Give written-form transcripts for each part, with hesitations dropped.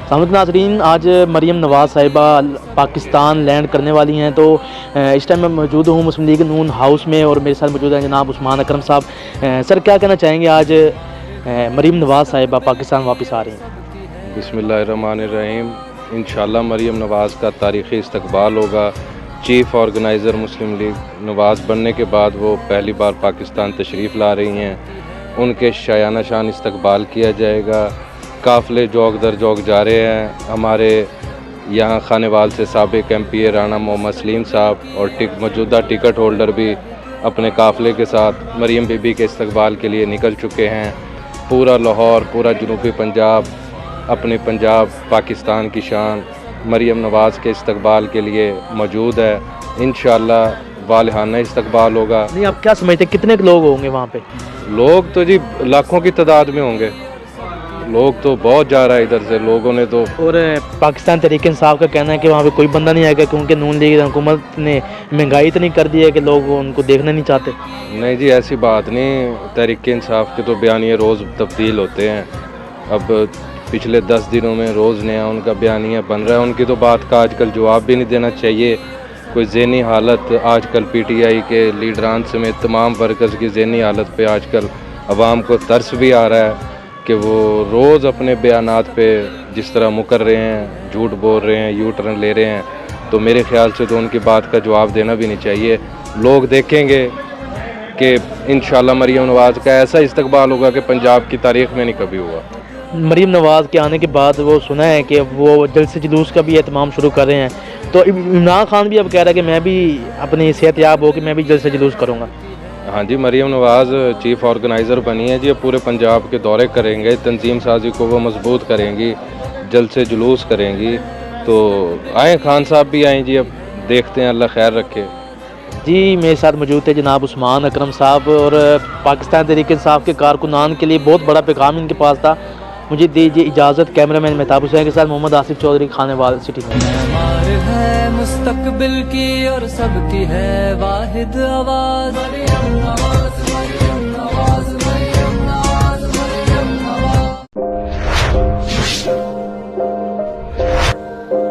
السلام علیکم ناظرین، آج مریم نواز صاحبہ پاکستان لینڈ کرنے والی ہیں، تو اس ٹائم میں موجود ہوں مسلم لیگ نون ہاؤس میں، اور میرے ساتھ موجود ہیں جناب عثمان اکرم صاحب۔ سر کیا کہنا چاہیں گے، آج مریم نواز صاحبہ پاکستان واپس آ رہی ہیں؟ بسم اللہ الرحمن الرحیم۔ انشاءاللہ مریم نواز کا تاریخی استقبال ہوگا۔ چیف آرگنائزر مسلم لیگ نواز بننے کے بعد وہ پہلی بار پاکستان تشریف لا رہی ہیں، ان کے شایانہ شان استقبال کیا جائے گا۔ قافلے جوگ در جوگ جا رہے ہیں۔ ہمارے یہاں خانوال سے سابق ایم پی اے رانا محمد سلیم صاحب اور موجودہ ٹکٹ ہولڈر بھی اپنے قافلے کے ساتھ مریم بی بی کے استقبال کے لیے نکل چکے ہیں۔ پورا لاہور، پورا جنوبی پنجاب، اپنے پنجاب پاکستان کی شان مریم نواز کے استقبال کے لیے موجود ہے۔ انشاءاللہ والہانہ استقبال ہوگا۔ نہیں، آپ کیا سمجھتے ہیں کتنے لوگ ہوں گے وہاں پہ؟ لوگ تو جی لاکھوں کی تعداد میں ہوں گے، لوگ تو بہت جا رہا ہے ادھر سے، لوگوں نے تو۔ اور پاکستان تحریک انصاف کا کہنا ہے کہ وہاں پہ کوئی بندہ نہیں آئے گا، کیونکہ نون لیگ حکومت نے مہنگائی اتنی کر دی ہے کہ لوگ ان کو دیکھنا نہیں چاہتے۔ نہیں جی، ایسی بات نہیں، تحریک انصاف کے تو بیانیے روز تبدیل ہوتے ہیں۔ اب پچھلے 10 دنوں میں روز نیا ان کا بیانیہ بن رہا ہے۔ ان کی تو بات کا آج کل جواب بھی نہیں دینا چاہیے۔ کوئی ذہنی حالت آج کل پی ٹی آئی کے لیڈران سمیت تمام ورکرز کی ذہنی حالت پہ آج کل عوام کو ترس بھی آ رہا ہے کہ وہ روز اپنے بیانات پہ جس طرح مکر رہے ہیں، جھوٹ بول رہے ہیں، یو ٹرن لے رہے ہیں، تو میرے خیال سے تو ان کی بات کا جواب دینا بھی نہیں چاہیے۔ لوگ دیکھیں گے کہ انشاءاللہ مریم نواز کا ایسا استقبال ہوگا کہ پنجاب کی تاریخ میں نہیں کبھی ہوا۔ مریم نواز کے آنے کے بعد وہ سنا ہے کہ وہ جلسے جلوس کا بھی اہتمام شروع کر رہے ہیں، تو عمران خان بھی اب کہہ رہا ہے کہ میں بھی اپنی صحت یاب ہو کہ میں بھی جلسے جلوس کروں گا۔ ہاں جی، مریم نواز چیف آرگنائزر بنی ہے جی، اب پورے پنجاب کے دورے کریں گے، تنظیم سازی کو وہ مضبوط کریں گی، جلسے جلوس کریں گی۔ تو آئیں، خان صاحب بھی آئیں جی، اب دیکھتے ہیں، اللہ خیر رکھے۔ جی، میرے ساتھ موجود تھے جناب عثمان اکرم صاحب، اور پاکستان تحریک انصاف کے کارکنان کے لیے بہت بڑا پیغام ان کے پاس تھا۔ مجھے دیجیے اجازت، کیمرہ مین مہتاب حسین کے ساتھ محمد آصف چودھری، خانوال سٹی میں۔ ہے مستقبل کی اور سب کی ہے واحد آواز، مریم نواز، مریم نواز، مریم نواز، مریم نواز۔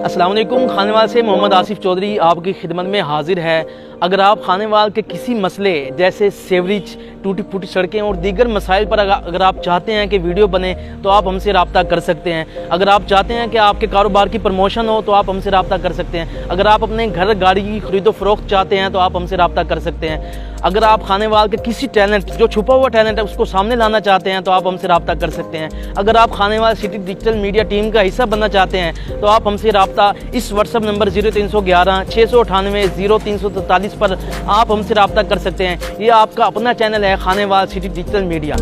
السلام علیکم، خانوال سے محمد آصف چودھری آپ کی خدمت میں حاضر ہے۔ اگر آپ خانوال کے کسی مسئلے جیسے سیوریج، ٹوٹی پھوٹی سڑکیں اور دیگر مسائل پر اگر آپ چاہتے ہیں کہ ویڈیو بنے تو آپ ہم سے رابطہ کر سکتے ہیں۔ اگر آپ چاہتے ہیں کہ آپ کے کاروبار کی پروموشن ہو تو آپ ہم سے رابطہ کر سکتے ہیں۔ اگر آپ اپنے گھر گاڑی کی خرید و فروخت چاہتے ہیں تو آپ ہم سے رابطہ کر سکتے ہیں۔ اگر آپ خانوال کے کسی ٹیلنٹ، جو چھپا ہوا ٹیلنٹ ہے، اس کو سامنے لانا چاہتے ہیں تو آپ ہم سے رابطہ کر سکتے ہیں۔ اگر آپ Khanewal city digital media team کا حصہ بننا چاہتے ہیں تو آپ ہم سے رابطہ اس واٹس ایپ نمبر 0311 698 0343 پر آپ ہم سے رابطہ کر سکتے ہیں۔ یہ آپ کا اپنا چینل ہے خانوال سٹی ڈیجیٹل میڈیا۔